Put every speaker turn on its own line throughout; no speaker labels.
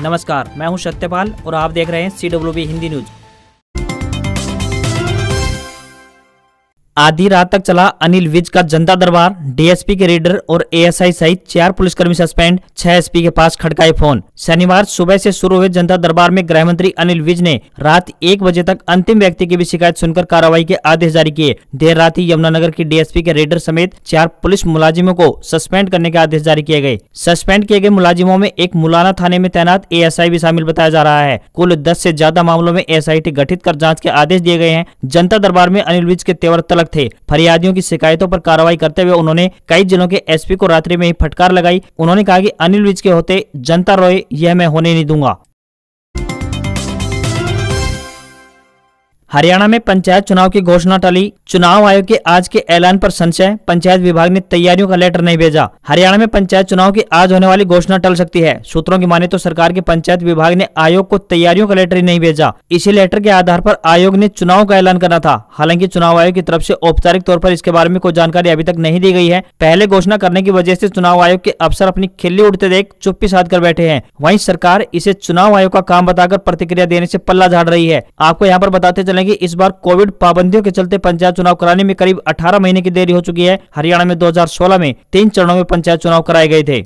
नमस्कार, मैं हूं सत्यपाल और आप देख रहे हैं CWB हिंदी न्यूज। आधी रात तक चला अनिल विज का जनता दरबार। डीएसपी के रेडर और एएसआई सहित 4 पुलिसकर्मी सस्पेंड, 6 एसपी के पास खड़काए फोन। शनिवार सुबह से शुरू हुए जनता दरबार में गृह मंत्री अनिल विज ने रात 1 बजे तक अंतिम व्यक्ति की भी शिकायत सुनकर कार्रवाई के आदेश जारी किए। देर रात ही यमुनानगर की डीएसपी के रेडर समेत 4 पुलिस मुलाजिमों को सस्पेंड करने के आदेश जारी किए गए। सस्पेंड किए गए मुलाजिमों में एक मुलाना थाने में तैनात एएसआई भी शामिल बताया जा रहा है। कुल 10 से ज्यादा मामलों में एसआईटी गठित कर जांच के आदेश दिए गए हैं। जनता दरबार में अनिल विज के तेवर तलक थे। फरियादियों की शिकायतों पर कार्रवाई करते हुए उन्होंने कई जिलों के एसपी को रात्रि में ही फटकार लगाई। उन्होंने कहा कि अनिल विज के होते जनता रोए, यह मैं होने नहीं दूंगा। हरियाणा में पंचायत चुनाव की घोषणा टली। चुनाव आयोग के आज के ऐलान पर संशय, पंचायत विभाग ने तैयारियों का लेटर नहीं भेजा। हरियाणा में पंचायत चुनाव की आज होने वाली घोषणा टल सकती है। सूत्रों की माने तो सरकार के पंचायत विभाग ने आयोग को तैयारियों का लेटर ही नहीं भेजा। इसी लेटर के आधार पर आयोग ने चुनाव का ऐलान करना था। हालांकि चुनाव आयोग की तरफ से औपचारिक तौर पर इसके बारे में कोई जानकारी अभी तक नहीं दी गई है। पहले घोषणा करने की वजह से चुनाव आयोग के अफसर अपनी खिल्ली उड़ते देख चुप्पी साध कर बैठे हैं। वहीं सरकार इसे चुनाव आयोग का काम बताकर प्रतिक्रिया देने से पल्ला झाड़ रही है। आपको यहाँ पर बताते चलें कि इस बार कोविड पाबंदियों के चलते पंचायत चुनाव कराने में करीब 18 महीने की देरी हो चुकी है। हरियाणा में 2016 में 3 चरणों में पंचायत चुनाव कराए गए थे।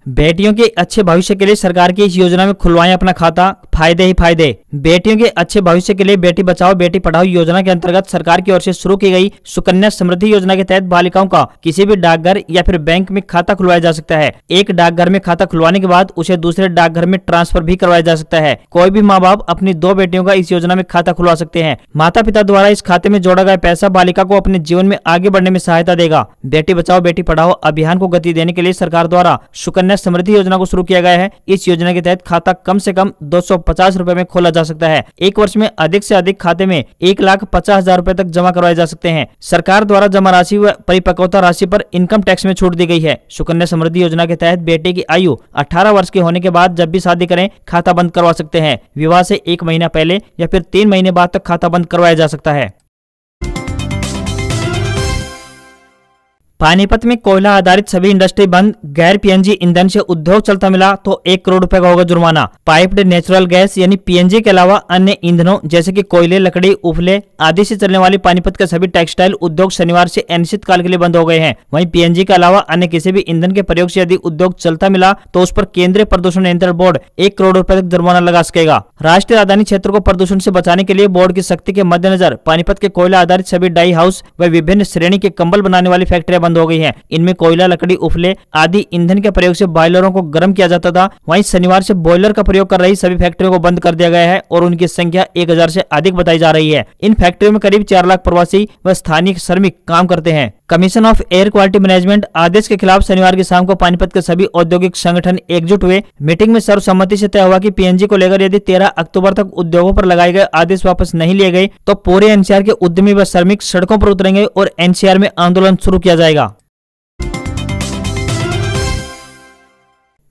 बेटियों के अच्छे भविष्य के लिए सरकार की इस योजना में खुलवाएं अपना खाता, फायदे ही फायदे। बेटियों के अच्छे भविष्य के लिए बेटी बचाओ बेटी पढ़ाओ योजना के अंतर्गत सरकार की ओर से शुरू की गई सुकन्या समृद्धि योजना के तहत बालिकाओं का किसी भी डाकघर या फिर बैंक में खाता खुलवाया जा सकता है। एक डाकघर में खाता खुलवाने के बाद उसे दूसरे डाकघर में ट्रांसफर भी करवाया जा सकता है। कोई भी माँ बाप अपनी 2 बेटियों का इस योजना में खाता खुलवा सकते हैं। माता पिता द्वारा इस खाते में जोड़ा गया पैसा बालिका को अपने जीवन में आगे बढ़ने में सहायता देगा। बेटी बचाओ बेटी पढ़ाओ अभियान को गति देने के लिए सरकार द्वारा सुकन्या समृद्धि योजना को शुरू किया गया है। इस योजना के तहत खाता कम से कम 250 रुपए में खोला जा सकता है। एक वर्ष में अधिक से अधिक खाते में 1,50,000 रुपए तक जमा करवाए जा सकते हैं। सरकार द्वारा जमा राशि व परिपक्वता राशि पर इनकम टैक्स में छूट दी गई है। सुकन्या समृद्धि योजना के तहत बेटे की आयु 18 वर्ष के होने के बाद जब भी शादी करें खाता बंद करवा सकते हैं। विवाह से 1 महीना पहले या फिर 3 महीने बाद तक खाता बंद करवाया जा सकता है। पानीपत में कोयला आधारित सभी इंडस्ट्री बंद, गैर पीएनजी ईंधन से उद्योग चलता मिला तो 1 करोड़ रुपए का होगा जुर्माना। पाइप्ड नेचुरल गैस यानी पीएनजी के अलावा अन्य ईंधनों जैसे कि कोयले, लकड़ी, उपले आदि से चलने वाली पानीपत के सभी टेक्सटाइल उद्योग शनिवार से अनिश्चित काल के लिए बंद हो गए हैं। वहीं पीएनजी के अलावा अन्य किसी भी ईंधन के प्रयोग से यदि उद्योग चलता मिला तो उस पर केंद्रीय प्रदूषण नियंत्रण बोर्ड 1 करोड़ रुपए तक जुर्माना लगा सकेगा। राष्ट्रीय राजधानी क्षेत्र को प्रदूषण से बचाने के लिए बोर्ड की सख्ती के मद्देनजर पानीपत के कोयला आधारित सभी डाई हाउस व विभिन्न श्रेणी के कंबल बनाने वाली फैक्ट्रियां बंद हो गई हैं। इनमें कोयला, लकड़ी, उफले आदि ईंधन के प्रयोग से बॉयलरों को गर्म किया जाता था। वहीं शनिवार से बॉयलर का प्रयोग कर रही सभी फैक्ट्रियों को बंद कर दिया गया है और उनकी संख्या 1000 से अधिक बताई जा रही है। इन फैक्ट्रियों में करीब 4 लाख प्रवासी व स्थानीय श्रमिक काम करते हैं। Commission of air quality management आदेश के खिलाफ शनिवार की शाम को पानीपत के सभी औद्योगिक संगठन एकजुट हुए। मीटिंग में सर्वसम्मति से तय हुआ कि पीएनजी को लेकर यदि 13 अक्टूबर तक उद्योगों पर लगाए गए आदेश वापस नहीं लिए गए तो पूरे एनसीआर के उद्यमी व श्रमिक सड़कों पर उतरेंगे और एनसीआर में आंदोलन शुरू किया जाएगा।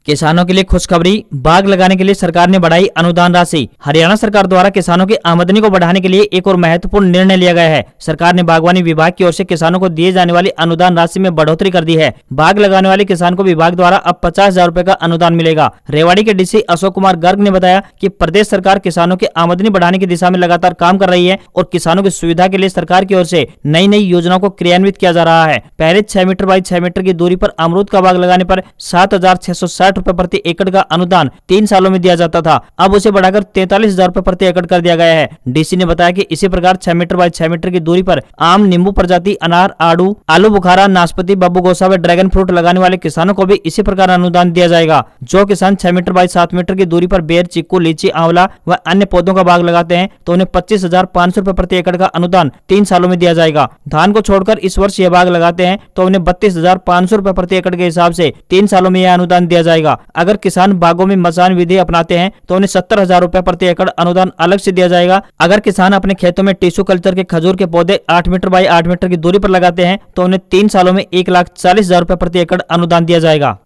किसानों के लिए खुशखबरी, बाग लगाने के लिए सरकार ने बढ़ाई अनुदान राशि। हरियाणा सरकार द्वारा किसानों की आमदनी को बढ़ाने के लिए एक और महत्वपूर्ण निर्णय लिया गया है। सरकार ने बागवानी विभाग की ओर से किसानों को दिए जाने वाली अनुदान राशि में बढ़ोतरी कर दी है। बाग लगाने वाले किसान को विभाग द्वारा अब 50,000 रुपए का अनुदान मिलेगा। रेवाड़ी के डीसी अशोक कुमार गर्ग ने बताया कि प्रदेश सरकार किसानों की आमदनी बढ़ाने की दिशा में लगातार काम कर रही है और किसानों की सुविधा के लिए सरकार की ओर से नई नई योजनाओं को क्रियान्वित किया जा रहा है। पहले 6 मीटर बाई 6 मीटर की दूरी पर अमरूद का बाग लगाने पर 7,660 रुपए प्रति एकड़ का अनुदान 3 सालों में दिया जाता था। अब उसे बढ़ाकर 43,000 रुपए प्रति एकड़ कर दिया गया है। डीसी ने बताया कि इसी प्रकार 6 मीटर बाई 6 मीटर की दूरी पर आम, नींबू प्रजाति, अनार, आड़ू, आलू बुखारा, नाशपाती, बब्बू गोसा व ड्रैगन फ्रूट लगाने वाले किसानों को भी इसी प्रकार अनुदान दिया जाएगा। जो किसान 6 मीटर बाई 7 मीटर की दूरी पर बेर, चीकू, लीची, आंवला व अन्य पौधों का बाग लगाते हैं तो उन्हें 25,500 रुपए प्रति एकड़ का अनुदान 3 सालों में दिया जाएगा। धान को छोड़कर इस वर्ष ये बाग लगाते हैं तो उन्हें 32,500 रुपए प्रति एकड़ के हिसाब से 3 सालों में यह अनुदान दिया जाएगा। अगर किसान बागों में मचान विधि अपनाते हैं तो उन्हें 70,000 रुपए प्रति एकड़ अनुदान अलग से दिया जाएगा। अगर किसान अपने खेतों में टिश्यू कल्चर के खजूर के पौधे 8 मीटर बाई 8 मीटर की दूरी पर लगाते हैं तो उन्हें 3 सालों में 1,40,000 रुपए प्रति एकड़ अनुदान दिया जाएगा।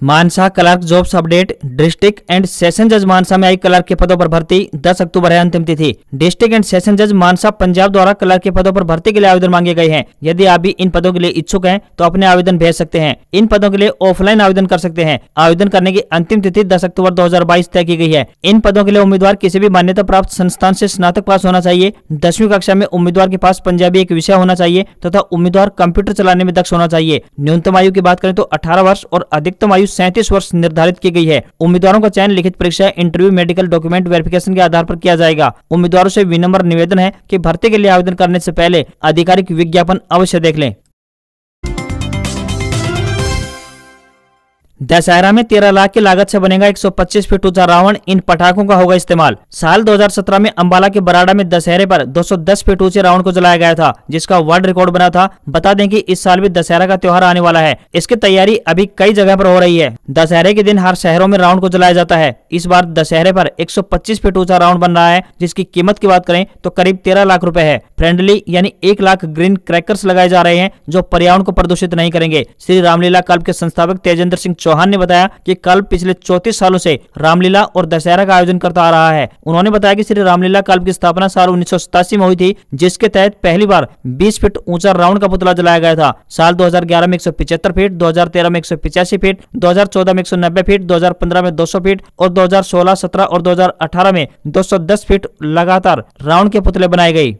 Mansa clerk jobs update. District and session जज मानसा में आई क्लर्क के पदों पर भर्ती। 10 अक्टूबर है अंतिम तिथि। डिस्ट्रिक्ट एंड सेशन जज मानसा पंजाब द्वारा क्लर्क के पदों पर भर्ती के लिए आवेदन मांगे गए हैं। यदि आप भी इन पदों के लिए इच्छुक हैं तो अपने आवेदन भेज सकते हैं। इन पदों के लिए ऑफलाइन आवेदन कर सकते हैं। आवेदन करने की अंतिम तिथि 10 अक्टूबर 2022 तय की गई है। इन पदों के लिए उम्मीदवार किसी भी मान्यता प्राप्त संस्थान से स्नातक पास होना चाहिए। 10वीं कक्षा में उम्मीदवार के पास पंजाबी एक विषय होना चाहिए तथा उम्मीदवार कंप्यूटर चलाने में दक्ष होना चाहिए। न्यूनतम आयु की बात करें तो 18 वर्ष और अधिकतम आयु 37 वर्ष निर्धारित की गई है। उम्मीदवारों का चयन लिखित परीक्षा, इंटरव्यू, मेडिकल डॉक्यूमेंट वेरिफिकेशन के आधार पर किया जाएगा। उम्मीदवारों से विनम्र निवेदन है कि भर्ती के लिए आवेदन करने से पहले आधिकारिक विज्ञापन अवश्य देख लें। दशहरा में 13 लाख की लागत से बनेगा 125 फीट ऊंचा रावण। इन पटाखों का होगा इस्तेमाल। साल 2017 में अंबाला के बराड़ा में दशहरे पर 210 फीट ऊंचे रावण को जलाया गया था, जिसका वर्ल्ड रिकॉर्ड बना था। बता दें कि इस साल भी दशहरा का त्योहार आने वाला है। इसकी तैयारी अभी कई जगह पर हो रही है। दशहरे के दिन हर शहरों में रावण को जलाया जाता है। इस बार दशहरे पर 125 फीट ऊंचा रावण बन रहा है, जिसकी कीमत की बात करें तो करीब 13 लाख रुपए है। फ्रेंडली यानी 1 लाख ग्रीन क्रैकर्स लगाए जा रहे हैं, जो पर्यावरण को प्रदूषित नहीं करेंगे। श्री रामलीला क्लब के संस्थापक तेजेंद्र सिंह चौहान ने बताया कि क्लब पिछले 34 सालों से रामलीला और दशहरा का आयोजन करता आ रहा है। उन्होंने बताया कि श्री रामलीला क्लब की स्थापना साल 1987 में हुई थी, जिसके तहत पहली बार 20 फीट ऊंचा रावण का पुतला जलाया गया था। साल 2011 में 175 फीट, 2013 में 185 फीट, 2014 में 190 फीट, 2015 में 200 फीट और 2016, 17 और 2018 में 210 फीट लगातार रावण के पुतले बनाए गए।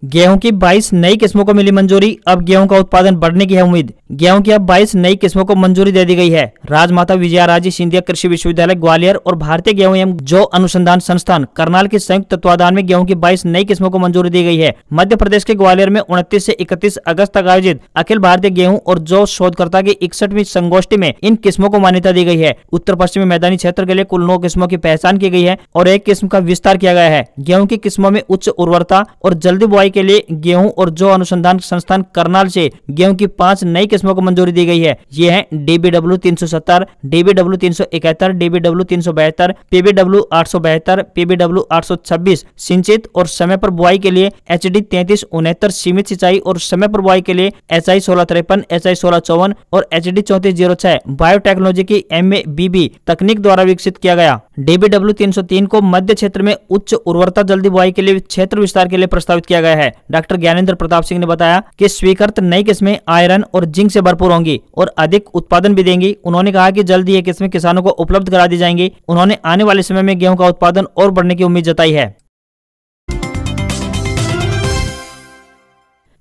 गेहूं की 22 नई किस्मों को मिली मंजूरी। अब गेहूं का उत्पादन बढ़ने की है उम्मीद। गेहूं की अब 22 नई किस्मों को मंजूरी दे दी गई है। राजमाता विजयाराजे सिंधिया कृषि विश्वविद्यालय ग्वालियर और भारतीय गेहूं एवं जौ अनुसंधान संस्थान करनाल के संयुक्त तत्वाधान में गेहूं की 22 नई किस्मों को मंजूरी दी गई है। मध्य प्रदेश के ग्वालियर में 29 से 31 अगस्त तक आयोजित अखिल भारतीय गेहूं और जौ शोधकर्ता की 61वीं संगोष्ठी में इन किस्मों को मान्यता दी गई है। उत्तर पश्चिमी मैदानी क्षेत्र के लिए कुल 9 किस्मों की पहचान की गई है और एक किस्म का विस्तार किया गया है। गेहूं की किस्मों में उच्च उर्वरता और जल्दी बुआई के लिए गेहूं और जौ अनुसंधान संस्थान करनाल से गेहूं की 5 नई किस्मों को मंजूरी दी गई है। ये हैं DBW 370, DBW 371, DBW 372, PBW 872, PBW 826 सिंचित और समय पर बुआई के लिए HD 3369 सीमित सिंचाई और समय पर बुआई के लिए HI 1653, HI 1654 और HD 3406 बायोटेक्नोलॉजी की MABB तकनीक द्वारा विकसित किया गया। DBW 303 को मध्य क्षेत्र में उच्च उर्वरता जल्दी बुआई के लिए क्षेत्र विस्तार के लिए प्रस्तावित किया गया है। डॉक्टर ज्ञानेंद्र प्रताप सिंह ने बताया कि स्वीकृत नई किस्में आयरन और जिंक से भरपूर होंगी और अधिक उत्पादन भी देंगी। उन्होंने कहा कि जल्द ही ये किस्में किसानों को उपलब्ध करा दी जाएंगी। उन्होंने आने वाले समय में गेहूं का उत्पादन और बढ़ने की उम्मीद जताई है।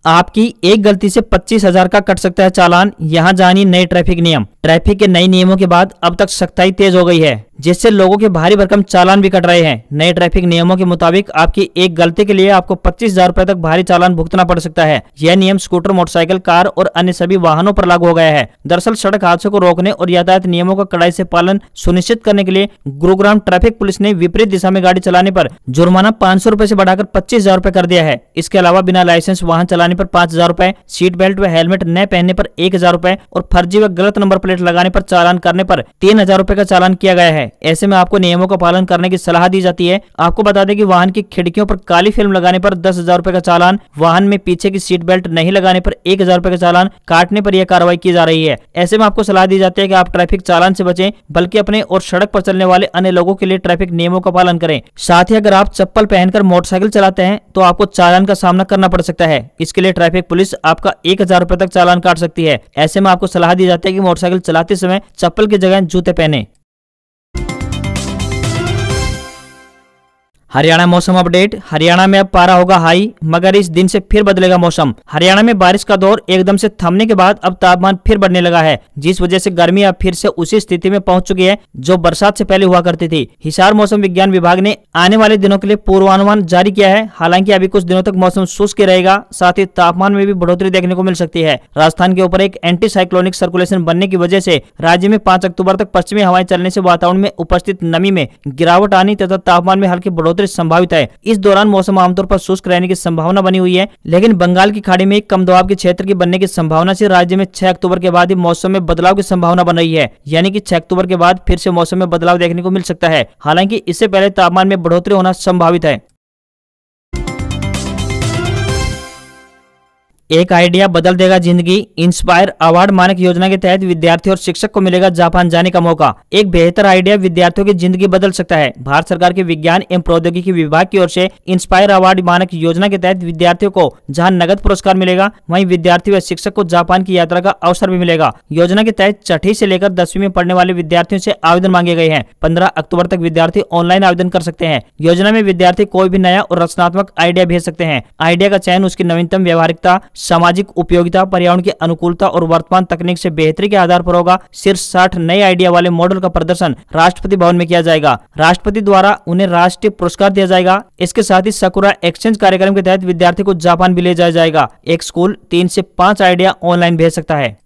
आपकी एक गलती से 25,000 का कट सकता है चालान। यहाँ जानिए नए ट्रैफिक नियम। ट्रैफिक के नए नियमों के बाद अब तक सख्ताई तेज हो गई है, जिससे लोगों के भारी भरकम चालान भी कट रहे हैं। नए ट्रैफिक नियमों के मुताबिक आपकी एक गलती के लिए आपको 25,000 रुपए तक भारी चालान भुगतना पड़ सकता है। यह नियम स्कूटर, मोटरसाइकिल, कार और अन्य सभी वाहनों पर लागू हो गया है। दरअसल सड़क हादसों को रोकने और यातायात नियमों का कड़ाई से पालन सुनिश्चित करने के लिए गुरुग्राम ट्रैफिक पुलिस ने विपरीत दिशा में गाड़ी चलाने पर जुर्माना 500 रुपए से बढ़ाकर 25,000 रुपए कर दिया है। इसके अलावा बिना लाइसेंस वाहन चलाने पर 5,000 रुपए, सीट बेल्ट व हेलमेट न पहनने पर 1,000 रुपए और फर्जी व गलत नंबर प्लेट लगाने पर चालान करने पर 3,000 रुपए का चालान किया गया है। ऐसे में आपको नियमों का पालन करने की सलाह दी जाती है। आपको बता दें कि वाहन की खिड़कियों पर काली फिल्म लगाने पर 10,000 रुपए का चालान, वाहन में पीछे की सीट बेल्ट नहीं लगाने पर 1,000 रुपए का चालान काटने पर यह कार्रवाई की जा रही है। ऐसे में आपको सलाह दी जाती है कि आप ट्रैफिक चालान से बचें, बल्कि अपने और सड़क पर चलने वाले अन्य लोगों के लिए ट्रैफिक नियमों का पालन करें। साथ ही अगर आप चप्पल पहनकर मोटरसाइकिल चलाते हैं तो आपको चालान का सामना करना पड़ सकता है। इसके लिए ट्रैफिक पुलिस आपका 1,000 रुपए तक चालान काट सकती है। ऐसे में आपको सलाह दी जाती है कि मोटरसाइकिल चलाते समय चप्पल की जगह जूते पहने। हरियाणा मौसम अपडेट। हरियाणा में अब पारा होगा हाई, मगर इस दिन से फिर बदलेगा मौसम। हरियाणा में बारिश का दौर एकदम से थमने के बाद अब तापमान फिर बढ़ने लगा है, जिस वजह से गर्मी अब फिर से उसी स्थिति में पहुंच चुकी है जो बरसात से पहले हुआ करती थी। हिसार मौसम विज्ञान विभाग ने आने वाले दिनों के लिए पूर्वानुमान जारी किया है। हालांकि अभी कुछ दिनों तक मौसम शुष्क रहेगा, साथ ही तापमान में भी बढ़ोतरी देखने को मिल सकती है। राजस्थान के ऊपर एक एंटी साइक्लोनिक सर्कुलेशन बनने की वजह से राज्य में 5 अक्टूबर तक पश्चिमी हवाएं चलने से वातावरण में उपस्थित नमी में गिरावट आनी तथा तापमान में हल्की बढ़ोतरी संभावित है। इस दौरान मौसम आमतौर पर शुष्क रहने की संभावना बनी हुई है, लेकिन बंगाल की खाड़ी में एक कम दबाव के क्षेत्र की बनने की संभावना से राज्य में 6 अक्टूबर के बाद ही मौसम में बदलाव की संभावना बन रही है। यानी कि 6 अक्टूबर के बाद फिर से मौसम में बदलाव देखने को मिल सकता है। हालांकि इससे पहले तापमान में बढ़ोतरी होना संभावित है। एक आइडिया बदल देगा जिंदगी। इंस्पायर अवार्ड मानक योजना के तहत विद्यार्थी और शिक्षक को मिलेगा जापान जाने का मौका। एक बेहतर आइडिया विद्यार्थियों की जिंदगी बदल सकता है। भारत सरकार के विज्ञान एवं प्रौद्योगिकी विभाग की ओर से इंस्पायर अवार्ड मानक योजना के तहत विद्यार्थियों को जहां नगद पुरस्कार मिलेगा, वहीं विद्यार्थी व शिक्षक को जापान की यात्रा का अवसर भी मिलेगा। योजना के तहत छठी से लेकर 10वीं में पढ़ने वाले विद्यार्थियों से आवेदन मांगे गए हैं। 15 अक्टूबर तक विद्यार्थी ऑनलाइन आवेदन कर सकते हैं। योजना में विद्यार्थी कोई भी नया और रचनात्मक आइडिया भेज सकते हैं। आइडिया का चयन उसकी नवीनतम व्यवहारिकता, सामाजिक उपयोगिता, पर्यावरण की अनुकूलता और वर्तमान तकनीक से बेहतरी के आधार पर होगा। सिर्फ 60 नए आइडिया वाले मॉडल का प्रदर्शन राष्ट्रपति भवन में किया जाएगा। राष्ट्रपति द्वारा उन्हें राष्ट्रीय पुरस्कार दिया जाएगा। इसके साथ ही सकुरा एक्सचेंज कार्यक्रम के तहत विद्यार्थी को जापान भी ले जाया जाएगा। एक स्कूल 3 से 5 आइडिया ऑनलाइन भेज सकता है।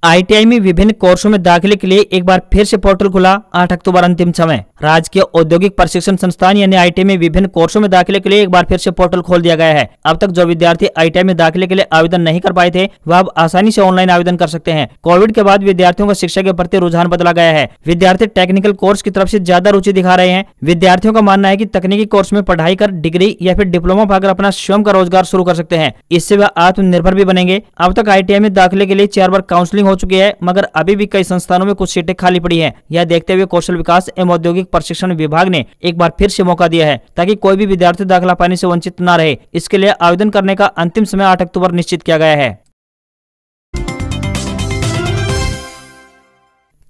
ITI में विभिन्न कोर्सों में दाखिले के लिए एक बार फिर से पोर्टल खुला। 8 अक्टूबर अंतिम समय। राजकीय औद्योगिक प्रशिक्षण संस्थान यानी ITI में विभिन्न कोर्सों में दाखिले के लिए एक बार फिर से पोर्टल खोल दिया गया है। अब तक जो विद्यार्थी ITI में दाखिले के लिए आवेदन नहीं कर पाए थे, वह अब आसानी से ऑनलाइन आवेदन कर सकते हैं। कोविड के बाद विद्यार्थियों का शिक्षा के प्रति रुझान बदला गया है। विद्यार्थी टेक्निकल कोर्स की तरफ से ज्यादा रुचि दिखा रहे हैं। विद्यार्थियों का मानना है कि तकनीकी कोर्स में पढ़ाई कर डिग्री या फिर डिप्लोमा पाकर अपना स्वयं का रोजगार शुरू कर सकते हैं। इससे वह आत्मनिर्भर भी बनेंगे। अब तक ITI में दाखिले के लिए 4 बार काउंसलिंग हो चुकी है, मगर अभी भी कई संस्थानों में कुछ सीटें खाली पड़ी हैं। यह देखते हुए कौशल विकास एवं औद्योगिक प्रशिक्षण विभाग ने एक बार फिर से मौका दिया है, ताकि कोई भी विद्यार्थी दाखिला पाने से वंचित न रहे। इसके लिए आवेदन करने का अंतिम समय 8 अक्टूबर निश्चित किया गया है।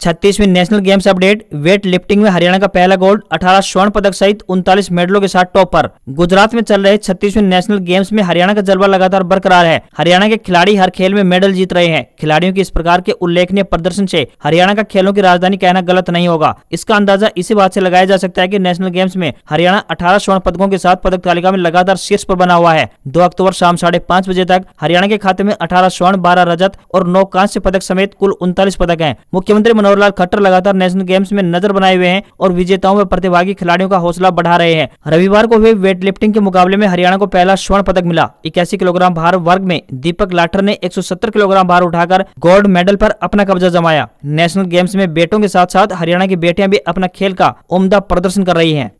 36वीं national games update. Weightlifting में हरियाणा का पहला गोल्ड, 18 स्वर्ण पदक सहित 39 मेडलों के साथ टॉप पर। गुजरात में चल रहे 36वीं नेशनल गेम्स में हरियाणा का जलवा लगातार बरकरार है। हरियाणा के खिलाड़ी हर खेल में मेडल जीत रहे हैं। खिलाड़ियों की इस प्रकार के उल्लेखनीय प्रदर्शन से हरियाणा का खेलों की राजधानी कहना गलत नहीं होगा। इसका अंदाजा इसी बात से लगाया जा सकता है कि नेशनल गेम्स में हरियाणा 18 स्वर्ण पदकों के साथ पदक तालिका में लगातार शीर्ष पर बना हुआ है। 2 अक्टूबर शाम 5:30 बजे तक हरियाणा के खाते में 18 स्वर्ण, 12 रजत और 9 कांस्य पदक समेत कुल 39 पदक हैं। मुख्यमंत्री मनोहर लाल खट्टर लगातार नेशनल गेम्स में नजर बनाए हुए हैं और विजेताओं व प्रतिभागी खिलाड़ियों का हौसला बढ़ा रहे हैं। रविवार को हुए वेट लिफ्टिंग के मुकाबले में हरियाणा को पहला स्वर्ण पदक मिला। 81 किलोग्राम भार वर्ग में दीपक लाठर ने 170 किलोग्राम भार उठाकर गोल्ड मेडल पर अपना कब्जा जमाया। नेशनल गेम्स में बेटों के साथ साथ हरियाणा की बेटियां भी अपना खेल का उम्दा प्रदर्शन कर रही हैं।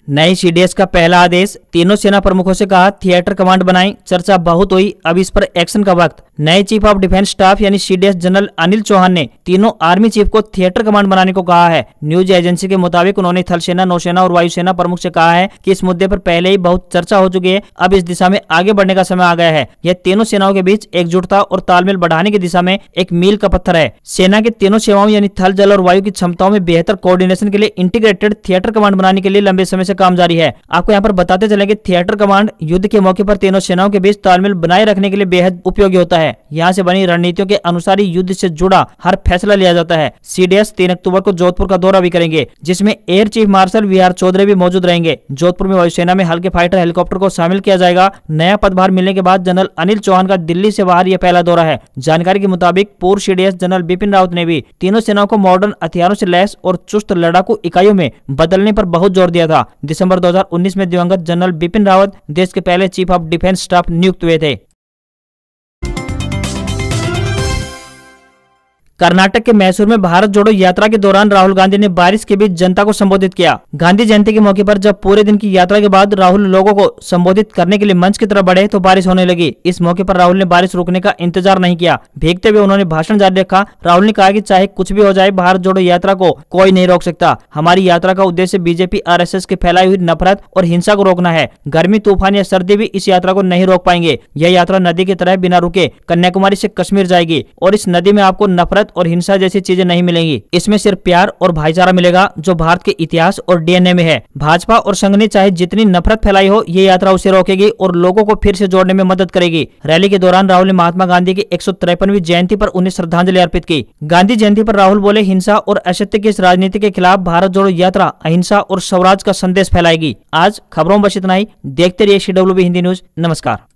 नई CDS का पहला आदेश। तीनों सेना प्रमुखों से कहा थिएटर कमांड बनाएं। चर्चा बहुत हुई, अब इस पर एक्शन का वक्त। नए चीफ ऑफ डिफेंस स्टाफ यानी CDS जनरल अनिल चौहान ने तीनों आर्मी चीफ को थिएटर कमांड बनाने को कहा है। न्यूज एजेंसी के मुताबिक उन्होंने थल सेना, नौसेना और वायुसेना प्रमुख से कहा है कि इस मुद्दे पर पहले ही बहुत चर्चा हो चुकी है। अब इस दिशा में आगे बढ़ने का समय आ गया है। यह तीनों सेनाओं के बीच एकजुटता और तालमेल बढ़ाने की दिशा में एक मील का पत्थर है। सेना के तीनों सेवाओं यानी थल, जल और वायु की क्षमताओं में बेहतर कोऑर्डिनेशन के लिए इंटीग्रेटेड थिएटर कमांड बनाने के लिए लंबे समय से काम जारी है। आपको यहाँ पर बताते चले कि थिएटर कमांड युद्ध के मौके पर तीनों सेनाओं के बीच तालमेल बनाए रखने के लिए बेहद उपयोगी होता है। यहाँ से बनी रणनीतियों के अनुसार ही युद्ध से जुड़ा हर फैसला लिया जाता है। CDS 3 अक्टूबर को जोधपुर का दौरा भी करेंगे, जिसमें air chief marshal VR Chaudhary भी मौजूद रहेंगे। जोधपुर में वायुसेना में हल्के फाइटर हेलीकॉप्टर को शामिल किया जाएगा। नया पदभार मिलने के बाद जनरल अनिल चौहान का दिल्ली से बाहर यह पहला दौरा है। जानकारी के मुताबिक पूर्व CDS जनरल बिपिन रावत ने भी तीनों सेनाओं को मॉडर्न हथियारों से लैस और चुस्त लड़ाकू इकाइयों में बदलने पर बहुत जोर दिया था। दिसंबर 2019 में दिवंगत जनरल बिपिन रावत देश के पहले चीफ ऑफ डिफेंस स्टाफ नियुक्त हुए थे। कर्नाटक के मैसूर में भारत जोड़ो यात्रा के दौरान राहुल गांधी ने बारिश के बीच जनता को संबोधित किया। गांधी जयंती के मौके पर जब पूरे दिन की यात्रा के बाद राहुल लोगों को संबोधित करने के लिए मंच की तरफ बढ़े तो बारिश होने लगी। इस मौके पर राहुल ने बारिश रुकने का इंतजार नहीं किया। भीगते हुए उन्होंने भाषण जारी रखा। राहुल ने कहा कि चाहे कुछ भी हो जाए, भारत जोड़ो यात्रा को कोई नहीं रोक सकता। हमारी यात्रा का उद्देश्य बीजेपी RSS की फैलाई हुई नफरत और हिंसा को रोकना है। गर्मी, तूफान या सर्दी भी इस यात्रा को नहीं रोक पाएंगे। यह यात्रा नदी की तरह बिना रुके कन्याकुमारी से कश्मीर जाएगी और इस नदी में आपको नफरत और हिंसा जैसी चीजें नहीं मिलेंगी। इसमें सिर्फ प्यार और भाईचारा मिलेगा, जो भारत के इतिहास और DNA में है। भाजपा और संघ ने चाहे जितनी नफरत फैलाई हो, ये यात्रा उसे रोकेगी और लोगों को फिर से जोड़ने में मदद करेगी। रैली के दौरान राहुल ने महात्मा गांधी की 153वीं जयंती पर उन्हें श्रद्धांजलि अर्पित की। गांधी जयंती पर राहुल बोले, हिंसा और असत्य की इस राजनीति के खिलाफ भारत जोड़ो यात्रा अहिंसा और स्वराज का संदेश फैलाएगी। आज खबरों में बस इतना ही। देखते रहिए CWB हिंदी न्यूज। नमस्कार।